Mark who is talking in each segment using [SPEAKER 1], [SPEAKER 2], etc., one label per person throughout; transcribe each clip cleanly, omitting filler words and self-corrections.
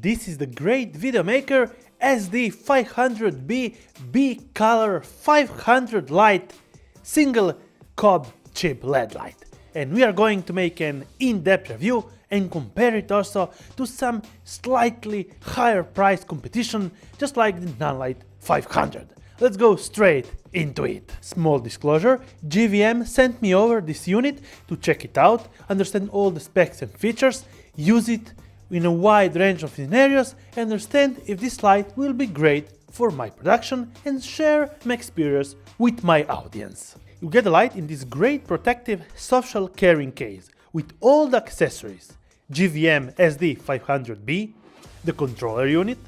[SPEAKER 1] This is the great videomaker SD500B B color 500 light single cob chip LED light, and we are going to make an in-depth review and compare it also to some slightly higher price competition just like the Nanlite 500. Let's go straight into it. Small disclosure, GVM sent me over this unit to check it out, understand all the specs and features, use it in a wide range of scenarios, and understand if this light will be great for my production and share my experience with my audience. You get the light in this great protective soft shell carrying case with all the accessories: GVM SD500B, the controller unit,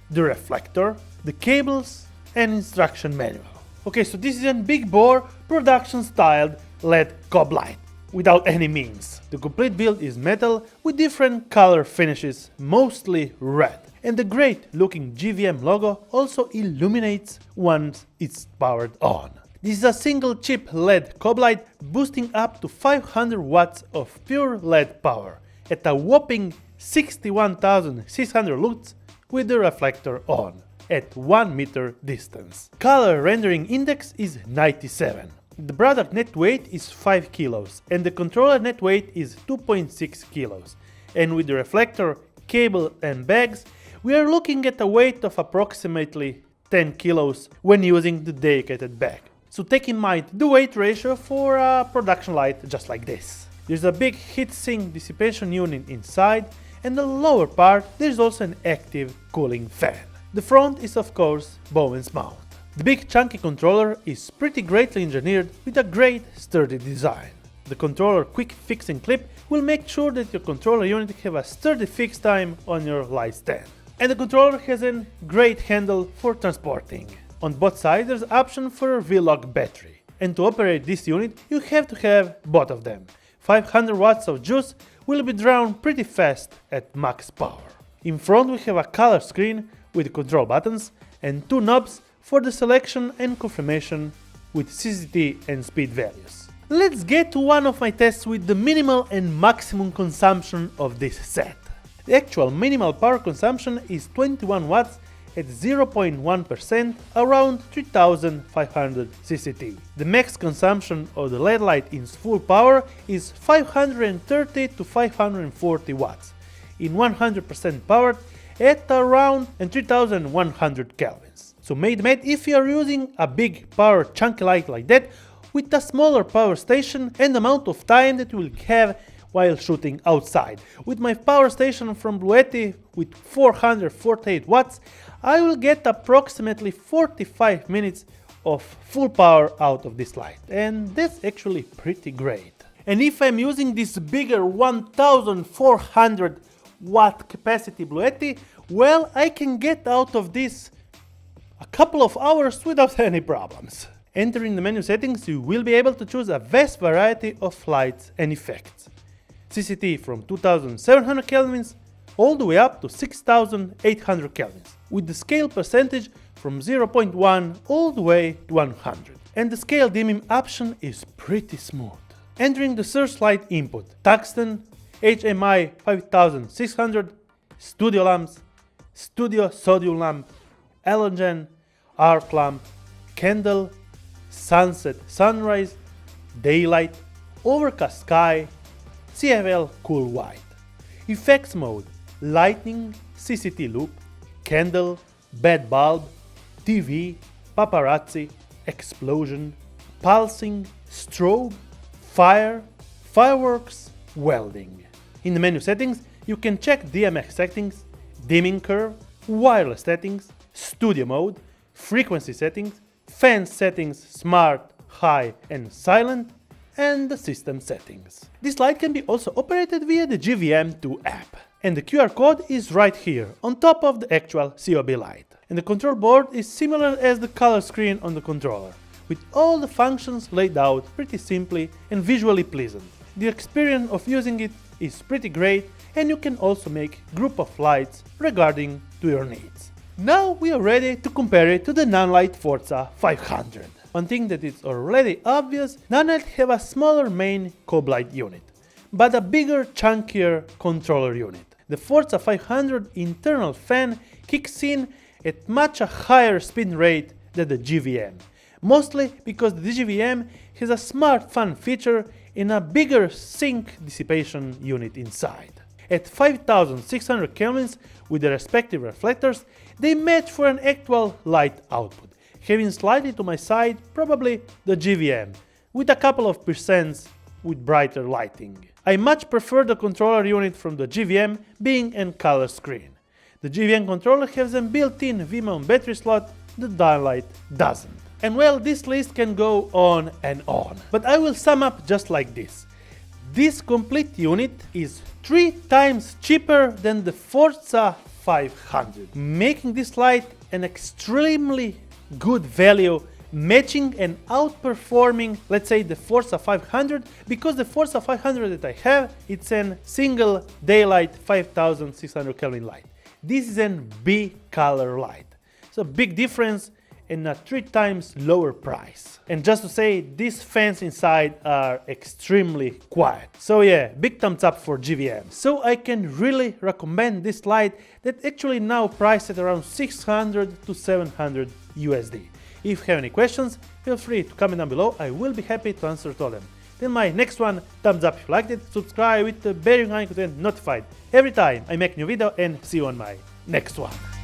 [SPEAKER 1] the reflector, the cables, and instruction manual. Okay, so this is a big bore production styled LED cob light without any means. The complete build is metal with different color finishes, mostly red, and the great looking GVM logo also illuminates once it's powered on. This is a single chip LED cob light boosting up to 500 watts of pure LED power at a whopping 61,600 lux with the reflector on at 1 meter distance. Color rendering index is 97. The product net weight is 5 kilos and the controller net weight is 2.6 kilos. And with the reflector, cable and bags, we are looking at a weight of approximately 10 kilos when using the dedicated bag. So take in mind the weight ratio for a production light just like this. There's a big heatsink dissipation unit inside, and the lower part there's also an active cooling fan. The front is of course Bowens mount. The big chunky controller is pretty greatly engineered with a great sturdy design. The controller quick fixing clip will make sure that your controller unit have a sturdy fix time on your light stand. And the controller has a great handle for transporting. On both sides there's option for a V-Lock battery, and to operate this unit you have to have both of them. 500 watts of juice will be drawn pretty fast at max power. In front we have a color screen with control buttons and 2 knobs for the selection and confirmation with CCT and speed values. Let's get to one of my tests with the minimal and maximum consumption of this set. The actual minimal power consumption is 21 watts at 0.1%, around 3500 CCT. The max consumption of the LED light in full power is 530 to 540 watts, in 100% powered at around 3100 kelvins. So made if you are using a big power chunky light like that with a smaller power station and amount of time that you will have while shooting outside. With my power station from Bluetti with 448 watts, I will get approximately 45 minutes of full power out of this light, and that's actually pretty great. And if I'm using this bigger 1400 watt capacity Bluetti, well, I can get out of this a couple of hours without any problems. Entering the menu settings, you will be able to choose a vast variety of lights and effects. CCT from 2700 kelvins all the way up to 6800 kelvins, with the scale percentage from 0.1 all the way to 100. And the scale dimming option is pretty smooth. Entering the searchlight input: tungsten, HMI 5600, studio lamps, studio sodium lamp, halogen, arc lamp, candle, sunset sunrise, daylight, overcast sky, CFL cool white. Effects mode: lightning, CCT loop, candle, bed bulb, TV, paparazzi, explosion, pulsing, strobe, fire, fireworks, welding. In the menu settings you can check DMX settings, dimming curve, wireless settings, studio mode, frequency settings, fan settings, smart, high and silent, and the system settings. This light can be also operated via the GVM2 app, and the QR code is right here on top of the actual COB light. And the control board is similar as the color screen on the controller, with all the functions laid out pretty simply and visually pleasant. The experience of using it is pretty great, and you can also make group of lights regarding to your needs. Now we are ready to compare it to the Nanlite Forza 500. One thing that is already obvious, Nanlite have a smaller main cob light unit, but a bigger, chunkier controller unit. The Forza 500 internal fan kicks in at much a higher spin rate than the GVM, mostly because the GVM has a smart fan feature and a bigger sink dissipation unit inside. At 5600 kelvins with the respective reflectors, they match for an actual light output, having slightly to my side probably the GVM, with a couple of percents with brighter lighting. I much prefer the controller unit from the GVM being in color screen. The GVM controller has a built-in V-mount battery slot, the Nanlite doesn't. And well, this list can go on and on, but I will sum up just like this. This complete unit is 3 times cheaper than the Forza 500, making this light an extremely good value, matching and outperforming, let's say, the Forza 500, because the Forza 500 that I have, it's a single daylight 5600 Kelvin light. This is a B color light, so big difference and a 3 times lower price. And just to say, these fans inside are extremely quiet. So yeah, big thumbs up for GVM. So I can really recommend this light that actually now priced at around 600 to 700 USD. If you have any questions, feel free to comment down below, I will be happy to answer to all them. Till my next one, thumbs up if you liked it, subscribe with the bell icon to get notified every time I make a new video, and see you on my next one.